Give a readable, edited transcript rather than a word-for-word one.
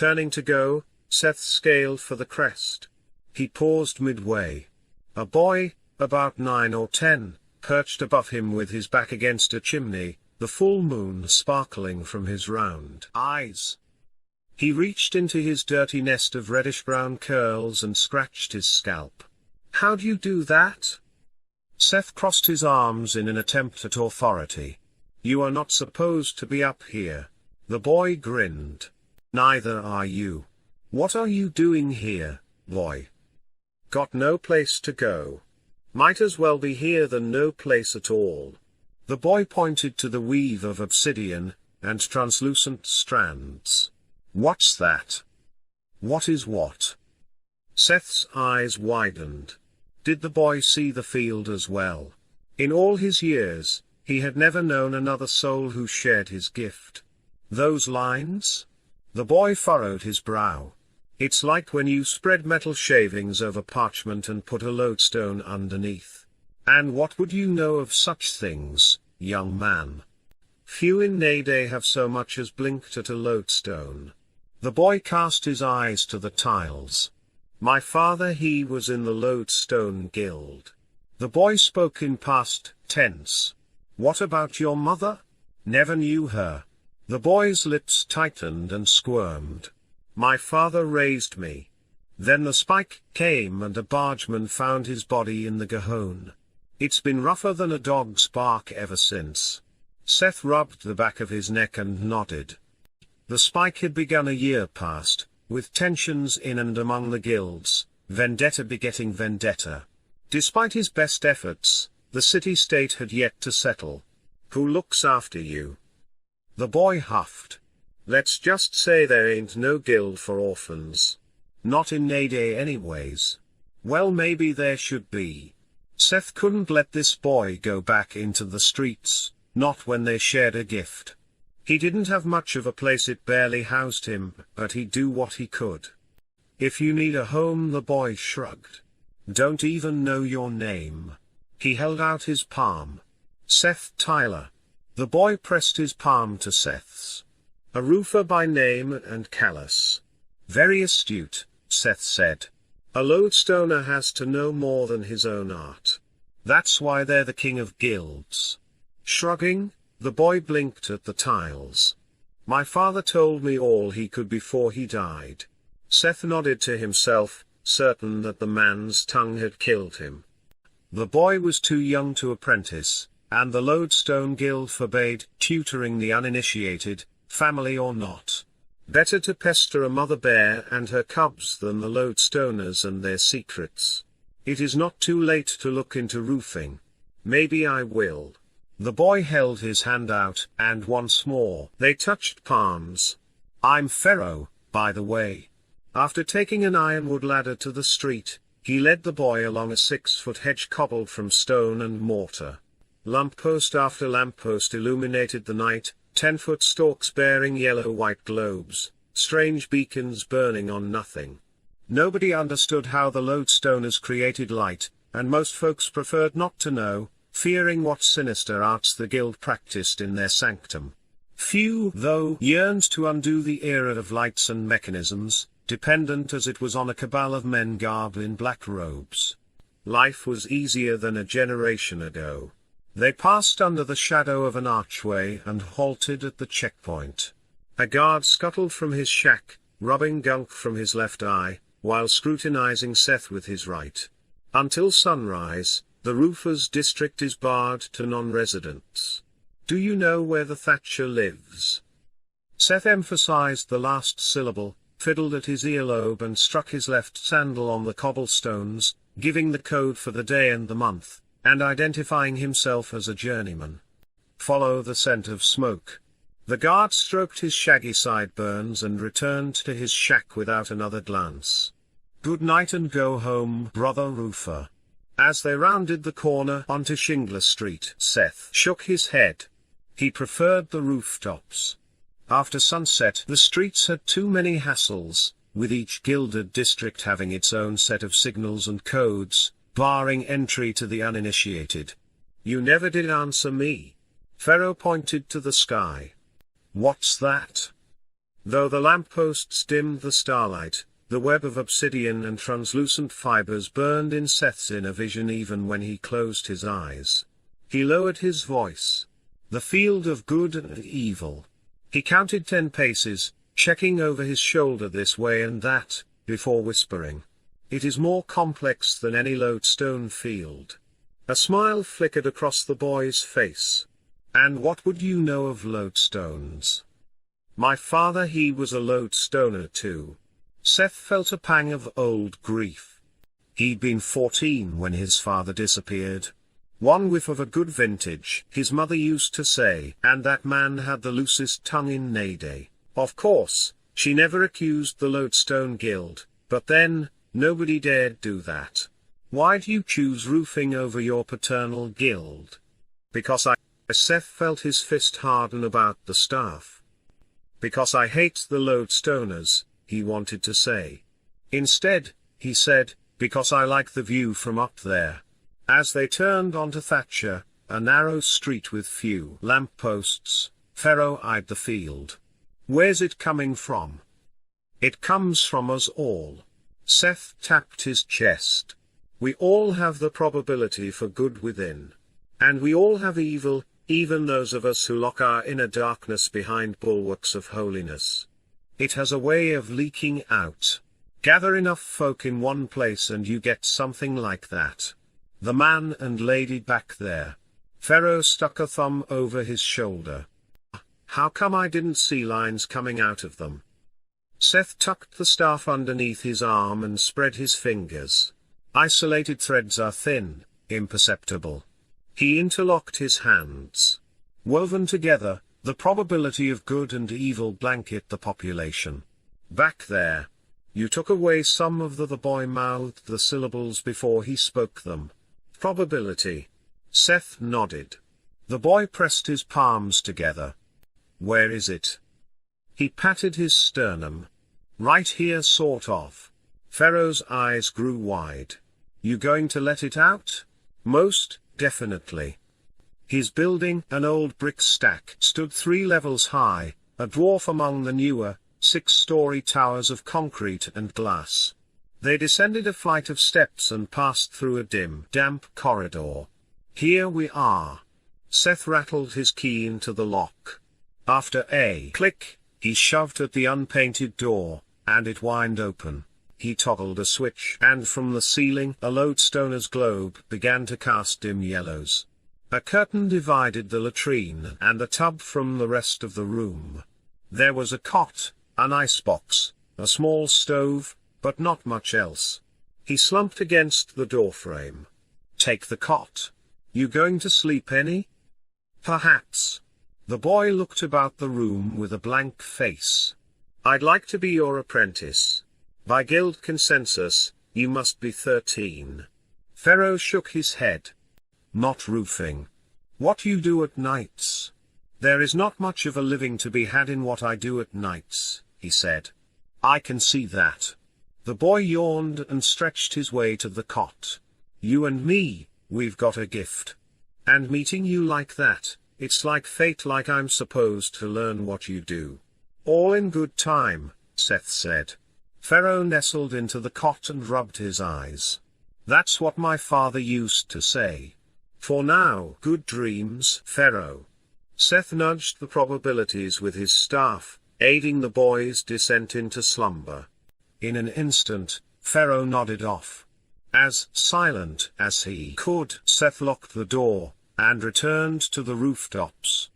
Turning to go, Seth scaled for the crest. He paused midway. A boy, about 9 or 10, perched above him with his back against a chimney, the full moon sparkling from his round eyes. He reached into his dirty nest of reddish-brown curls and scratched his scalp. "How'd you do that?" Seth crossed his arms in an attempt at authority. "You are not supposed to be up here." The boy grinned. "Neither are you. What are you doing here, boy?" "Got no place to go. Might as well be here than no place at all." The boy pointed to the weave of obsidian and translucent strands. "What's that?" "What is what?" Seth's eyes widened. Did the boy see the field as well? In all his years, he had never known another soul who shared his gift. "Those lines?" The boy furrowed his brow. "It's like when you spread metal shavings over parchment and put a lodestone underneath. And what would you know of such things, young man? Few in Nayday have so much as blinked at a lodestone." The boy cast his eyes to the tiles. "My father, he was in the Lodestone Guild." The boy spoke in past tense. "What about your mother?" "Never knew her." The boy's lips tightened and squirmed. "My father raised me. Then the spike came and a bargeman found his body in the Gahone. It's been rougher than a dog's bark ever since." Seth rubbed the back of his neck and nodded. The spike had begun a year past, with tensions in and among the guilds, vendetta begetting vendetta. Despite his best efforts, the city-state had yet to settle. "Who looks after you?" The boy huffed. "Let's just say there ain't no guild for orphans. Not in Nayday anyways." "Well, maybe there should be." Seth couldn't let this boy go back into the streets, not when they shared a gift. He didn't have much of a place, it barely housed him, but he'd do what he could. "If you need a home," the boy shrugged. "Don't even know your name." He held out his palm. "Seth Tyler." The boy pressed his palm to Seth's. "A roofer by name and callous." "Very astute," Seth said. "A lodestoner has to know more than his own art. That's why they're the king of guilds." Shrugging, the boy blinked at the tiles. "My father told me all he could before he died." Seth nodded to himself, certain that the man's tongue had killed him. The boy was too young to apprentice, and the Lodestone Guild forbade tutoring the uninitiated, family or not. Better to pester a mother bear and her cubs than the lodestoners and their secrets. "It is not too late to look into roofing. Maybe I will." The boy held his hand out, and once more they touched palms. "I'm Pharaoh, by the way." After taking an ironwood ladder to the street, he led the boy along a 6-foot hedge cobbled from stone and mortar. Lamppost after lamppost illuminated the night, 10-foot stalks bearing yellow-white globes, strange beacons burning on nothing. Nobody understood how the lodestoners created light, and most folks preferred not to know, fearing what sinister arts the guild practiced in their sanctum. Few, though, yearned to undo the era of lights and mechanisms, dependent as it was on a cabal of men garbed in black robes. Life was easier than a generation ago. They passed under the shadow of an archway and halted at the checkpoint. A guard scuttled from his shack, rubbing gunk from his left eye, while scrutinizing Seth with his right. Until sunrise, the roofers' district is barred to non-residents. "Do you know where the Thatcher lives?" Seth emphasized the last syllable, fiddled at his earlobe and struck his left sandal on the cobblestones, giving the code for the day and the month, and identifying himself as a journeyman. "Follow the scent of smoke." The guard stroked his shaggy sideburns and returned to his shack without another glance. "Good night and go home, brother roofer." As they rounded the corner onto Shingler Street, Seth shook his head. He preferred the rooftops. After sunset, the streets had too many hassles, with each gilded district having its own set of signals and codes, barring entry to the uninitiated. "You never did answer me." Pharaoh pointed to the sky. "What's that?" Though the lampposts dimmed the starlight, the web of obsidian and translucent fibers burned in Seth's inner vision even when he closed his eyes. He lowered his voice. The field of good and evil. He counted 10 paces, checking over his shoulder this way and that, before whispering. It is more complex than any lodestone field. A smile flickered across the boy's face. And what would you know of lodestones? My father, he was a lodestoner too. Seth felt a pang of old grief. He'd been 14 when his father disappeared. One whiff of a good vintage, his mother used to say, and that man had the loosest tongue in Nayday. Of course, she never accused the Lodestone Guild, but then, nobody dared do that. Why'd you choose roofing over your paternal guild? Because Seth felt his fist harden about the staff. Because I hate the Lodestoners, he wanted to say. Instead, he said, because I like the view from up there. As they turned onto Thatcher, a narrow street with few lampposts, Pharaoh eyed the field. Where's it coming from? It comes from us all. Seth tapped his chest. We all have the probability for good within. And we all have evil, even those of us who lock our inner darkness behind bulwarks of holiness. It has a way of leaking out. Gather enough folk in one place and you get something like that. The man and lady back there. Pharaoh stuck a thumb over his shoulder. How come I didn't see lines coming out of them? Seth tucked the staff underneath his arm and spread his fingers. Isolated threads are thin, imperceptible. He interlocked his hands. Woven together, the probability of good and evil blanket the population. Back there. You took away some of the boy mouthed the syllables before he spoke them. Probability. Seth nodded. The boy pressed his palms together. Where is it? He patted his sternum. Right here, sort of. Pharaoh's eyes grew wide. You going to let it out? Most definitely. His building, an old brick stack, stood 3 levels high, a dwarf among the newer, 6-story towers of concrete and glass. They descended a flight of steps and passed through a dim, damp corridor. Here we are. Seth rattled his key into the lock. After a click, he shoved at the unpainted door, and it whined open. He toggled a switch, and from the ceiling a lodestoner's globe began to cast dim yellows. A curtain divided the latrine and the tub from the rest of the room. There was a cot, an icebox, a small stove, but not much else. He slumped against the doorframe. Take the cot. You going to sleep any? Perhaps. The boy looked about the room with a blank face. I'd like to be your apprentice. By guild consensus, you must be 13. Pharaoh shook his head. Not roofing. What you do at nights? There is not much of a living to be had in what I do at nights, he said. I can see that. The boy yawned and stretched his way to the cot. You and me, we've got a gift. And meeting you like that, it's like fate, like I'm supposed to learn what you do. All in good time, Seth said. Pharaoh nestled into the cot and rubbed his eyes. That's what my father used to say. For now, good dreams, Pharaoh. Seth nudged the probabilities with his staff, aiding the boy's descent into slumber. In an instant, Pharaoh nodded off. As silent as he could, Seth locked the door, and returned to the rooftops.